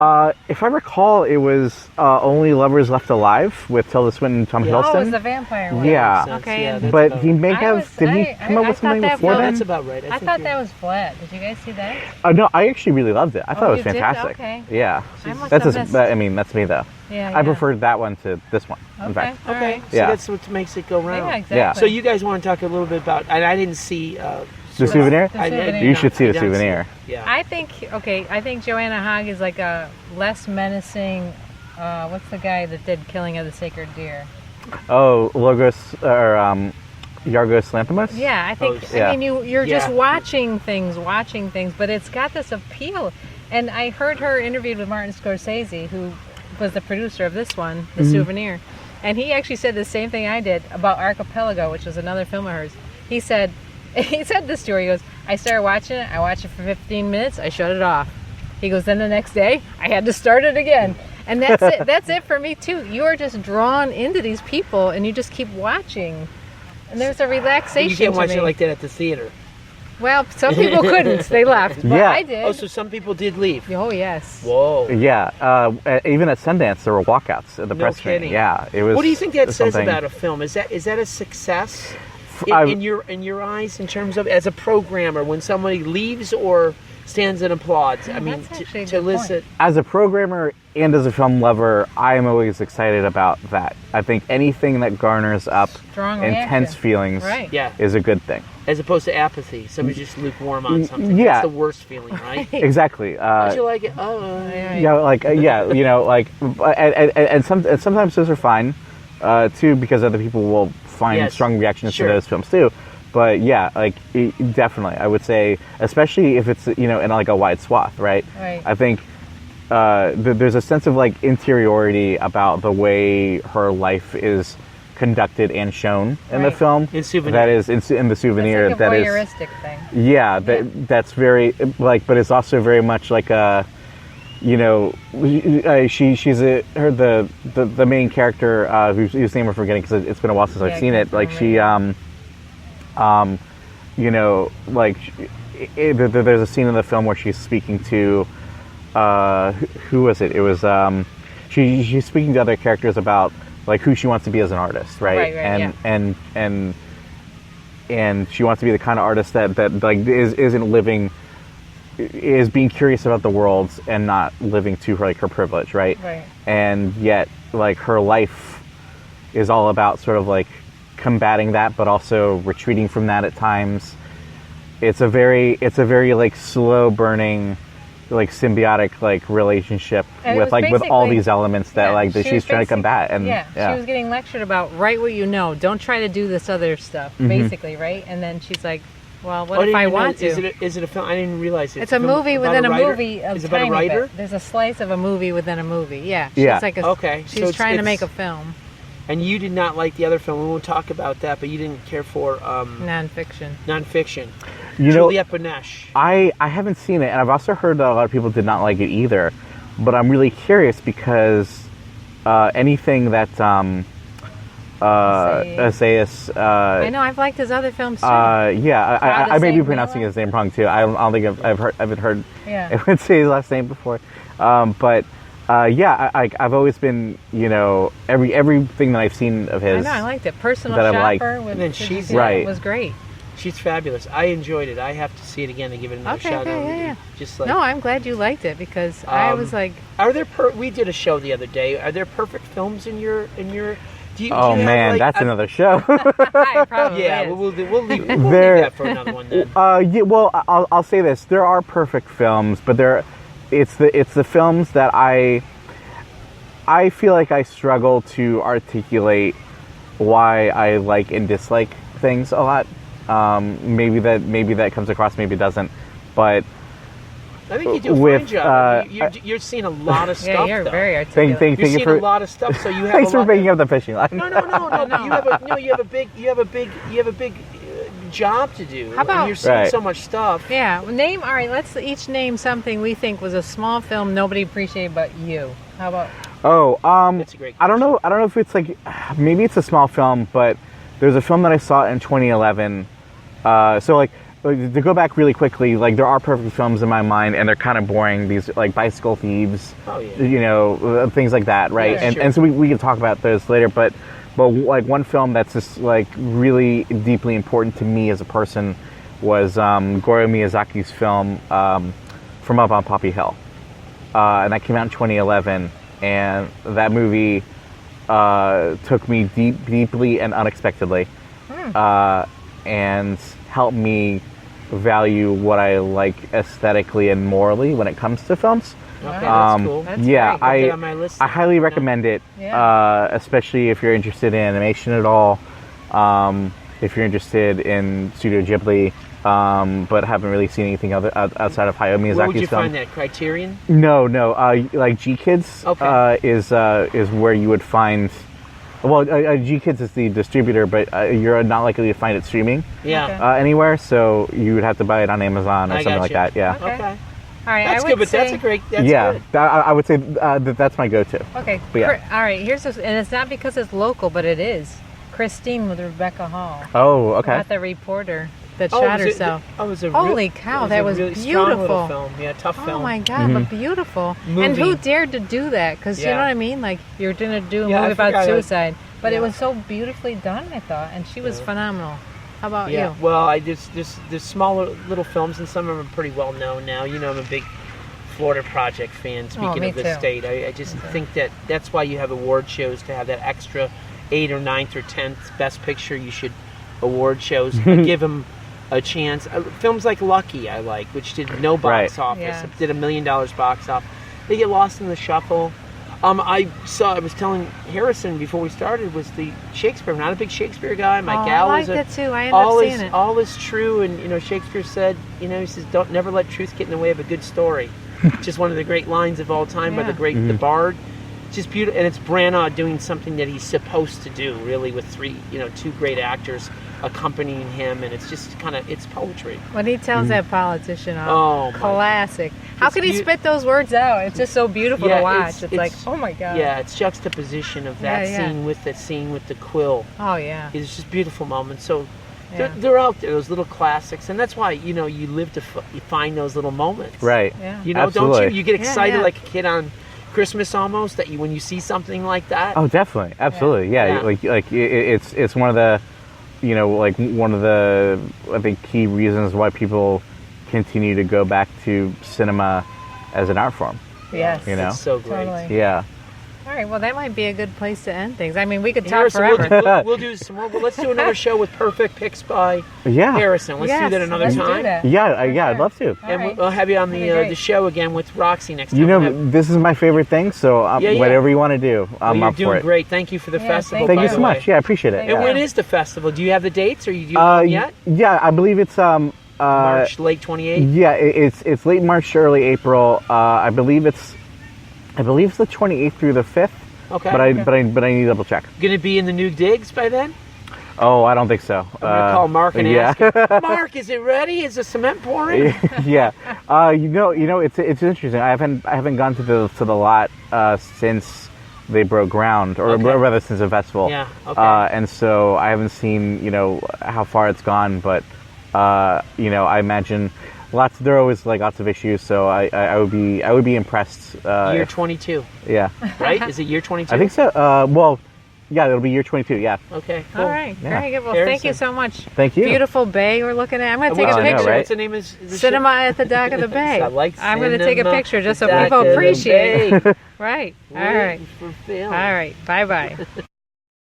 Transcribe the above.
If I recall, it was Only Lovers Left Alive with Tilda Swinton and Tom Hiddleston. Oh, it was the vampire one. Yeah. Okay. Yeah, but he may have. Did he come up I with something thought that before was- then? That's about right. I thought that was flat. Did you guys see that? No, I actually really loved it. I thought it was you did? fantastic. Okay. Yeah. I must That's have just, missed- I mean, that's me though. Yeah. I preferred that one to this one. In Okay. fact. All Okay, right. so Yeah. that's what makes it go round. Yeah, exactly. Yeah. So you guys want to talk a little bit about? And I didn't see The Souvenir. The Souvenir. You should see I The didn't Souvenir. Yeah. I think Joanna Hogg is like a less menacing. What's the guy that did Killing of the Sacred Deer? Oh, Logos or Yorgos Lanthimos. Yeah, I think. yeah. I mean, you're just Yeah. watching things, but it's got this appeal. And I heard her interviewed with Martin Scorsese, who was the producer of this one, The Souvenir, and he actually said the same thing I did about Archipelago, which was another film of hers. He said this story. He goes, I started watching it. I watched it for 15 minutes. I shut it off. He goes, then the next day, I had to start it again. And that's it. That's it for me too. You are just drawn into these people, and you just keep watching. And there's a relaxation. You can't to watch me. it like that at the theater. Well, some people couldn't. They left. But Yeah. I did. Oh, so some people did leave. Oh, yes. Whoa. Yeah. Even at Sundance, there were walkouts at the No press screening. kidding. Yeah. It was. What do you think that says something- about a film? Is that a success I- in your eyes in terms of as a programmer when somebody leaves or stands and applauds? I mean, that's actually a to good point. listen. As a programmer and as a film lover, I am always excited about that. I think anything that garners up Strong intense reaction. feelings Right. Yeah. is a good thing. As opposed to apathy, somebody's just lukewarm on something. Yeah. That's the worst feeling, right? Exactly. Don't you like it? Oh, Yeah, like you know, like, and sometimes those are fine, too, because other people will find Yes, strong reactions sure. to those films too. But yeah, like definitely, I would say, especially if it's in like a wide swath, right? Right. I think there's a sense of like interiority about the way her life is conducted and shown in the Right. film. In Souvenir. That is in the Souvenir. It's like a that is. voyeuristic thing. Yeah, that's very like, but it's also very much like a, you know, the main character whose name we're forgetting because it's been a while since I've seen it. Like she, you know, like there's a scene in the film where she's speaking to, who was it? It was she's speaking to other characters about like who she wants to be as an artist, right? Right, And she wants to be the kind of artist that like is being curious about the world and not living to her, like her privilege, right? Right. And yet like her life is all about sort of like combating that, but also retreating from that at times. It's a very like slow burning, like symbiotic like relationship And it with was like with all basically- these elements that Yeah, like that she she's was trying to combat. And she was getting lectured about write what you know. Don't try to do this other stuff, Mm-hmm. basically, right? And then she's like, well, Oh, what if I want to? Is it a film? I didn't realize it. It's a movie about within a writer? movie. Is it about a writer? There's a slice of a movie within a movie. Yeah. She's Yeah. like Okay, so She's it's- trying to it's- make a film. And you did not like the other film. We won't talk about that, but you didn't care for Nonfiction. nonfiction. You know, Juliette Binoche. I haven't seen it, and I've also heard that a lot of people did not like it either. But I'm really curious because anything that Isaias, I know. I've liked his other films too. yeah, I may be Saint pronouncing Miller? his name wrong too. I don't think I haven't heard Yeah. anyone say his last name before. But yeah, I've always been, you know, everything that I've seen of I his. know. I liked it. Personal that I've Shopper liked. with And then Sidney she's- Sweeney Right. was great. She's fabulous. I enjoyed it. I have to see it again to give it another Okay, shot. yeah. Just like No, I'm glad you liked it because I was like, Are there? We did a show the other day. Are there perfect films in your? Do you, do you Oh have, man, like, that's another show. I probably Yeah, is. we'll leave There- that for another one then. Yeah, well, I'll say this: there are perfect films, but it's the films that I feel like I struggle to articulate why I like and dislike things a lot. Maybe that comes across, maybe it doesn't, but I think you do a with, fine job. You're seeing a lot of stuff. Yeah, you're though. very thank articulate. You're you seeing for a lot of stuff, so you have thanks a lot. for bringing up the fishing line. No. But you have a big job to do. How about- and you're seeing Right. so much stuff. Yeah, well, all right, let's each name something we think was a small film nobody appreciated but you. How about? Oh, That's a great I don't know if it's like, maybe it's a small film, but there's a film that I saw in 2011. So like, to go back really quickly, like there are perfect films in my mind, and they're kind of boring. These like Bicycle Thieves, things like that, right? Yeah, and so we can talk about those later. But like one film that's just like really deeply important to me as a person was Goro Miyazaki's film From Up on Poppy Hill, and that came out in 2011. And that movie took me deeply and unexpectedly, and helped me value what I like aesthetically and morally when it comes to films. Okay, that's cool. That's Yeah, great. Put that on my list. I highly recommend it, especially if you're interested in animation at all. If you're interested in Studio Ghibli, but haven't really seen anything outside of Hayao Miyazaki's Where would you film. find that? Criterion? No. Like G Kids is where you would find. Well, G Kids is the distributor, but you're not likely to find it streaming Yeah. anywhere. So you would have to buy it on Amazon or I something like gotcha. that. Yeah. Okay. Okay. All right, That's I good, would but that's say- a great. That's Yeah, good. I would say that's my go-to. Okay. But yeah. All right. Here's this, and it's not because it's local, but it is. Christine with Rebecca Hall. Oh, okay. Not the reporter that Oh, shot was it- herself. Oh, it was a Holy cow, that was really strong little beautiful. film. Yeah, tough Oh film. my God, but beautiful. And Movie. who dared to do that? Because you Yeah. know what I mean? Like, you're going to do a Yeah, I movie about forgot suicide. But yeah. it was so beautifully done, I thought. And she was phenomenal. How about Yeah. you? Well, there's smaller little films, and some of them are pretty well known now. You know, I'm a big Florida Project fan. Speaking me of the too. state, I just think that's why you have award shows, to have that extra 8th or 9th or 10th Best Picture. You should award shows give them a chance. Films like Lucky, I like, which did no box office. Yeah. It did $1 million box office. They get lost in the shuffle. I was telling Harrison before we started, was the Shakespeare. I'm not a big Shakespeare guy. My gal I is liked it too. I ended up seeing it. all is true, and Shakespeare said, he says, don't never let truth get in the way of a good story. Just one of the great lines of all time by the great the Bard. Just beautiful, and it's Branagh doing something that he's supposed to do, really, with two great actors accompanying him, and it's just it's poetry. When he tells that politician off, Oh, my classic. How It's could he spit those words out? It's just so beautiful to watch. It's like, oh my God. Yeah, it's juxtaposition of that scene with the quill. Oh yeah. It's just beautiful moments. So Yeah. they're out there, those little classics, and that's why you live to find those little moments. Right. Yeah. Absolutely. Don't you get excited yeah. like a kid on Christmas almost when you see something like that? Oh, definitely, absolutely, yeah. It's one of the, one of the I think key reasons why people continue to go back to cinema as an art form. Yes. It's so great. Totally. Yeah. All right. Well, that might be a good place to end things. I mean, we could talk Harrison, forever. we'll do some more. Well, let's do another show with perfect picks by Yeah. Harrison. Let's do that another let's time. Do that. Yeah, I'd sure. love to. All And right. we'll have you on That'd be great. the show again with Roxy next time. This is my favorite thing, so Yeah. whatever you want to do, I'm You're up for doing it. great. Thank you for the Yeah, festival. Thank by you the so much. way. Yeah, I appreciate it. Thank And you. when is the festival? Do you have the dates, or you know yet? Yeah, I believe it's March, late 28th. Yeah, it's late March, early April. I believe it's the 28th through the 5th. Okay. But I need to double check. Going to be in the new digs by then? Oh, I don't think so. I'm going to call Mark and yeah. ask him, Mark, is it ready? Is the cement pouring? Yeah. It's interesting. I haven't gone to the lot since they broke ground, or rather since the festival. Yeah. Okay. And so I haven't seen how far it's gone, but I imagine there are always lots of issues. So I would be impressed. year 22, Yeah. right? Is it year 22? I think so. Well, yeah, it'll be year 22. Yeah. Okay. Cool. All right. Yeah. Very good. Well, Harrison. thank you so much. Thank you. Beautiful bay we're looking at. I'm going to take What's a the I know, picture. right? What's the name of the Cinema at the dock of the bay. I like I'm going to take a Cinema picture just so at the people dock of the appreciate it. bay. Right. All Waiting right. for film. All right. Bye-bye.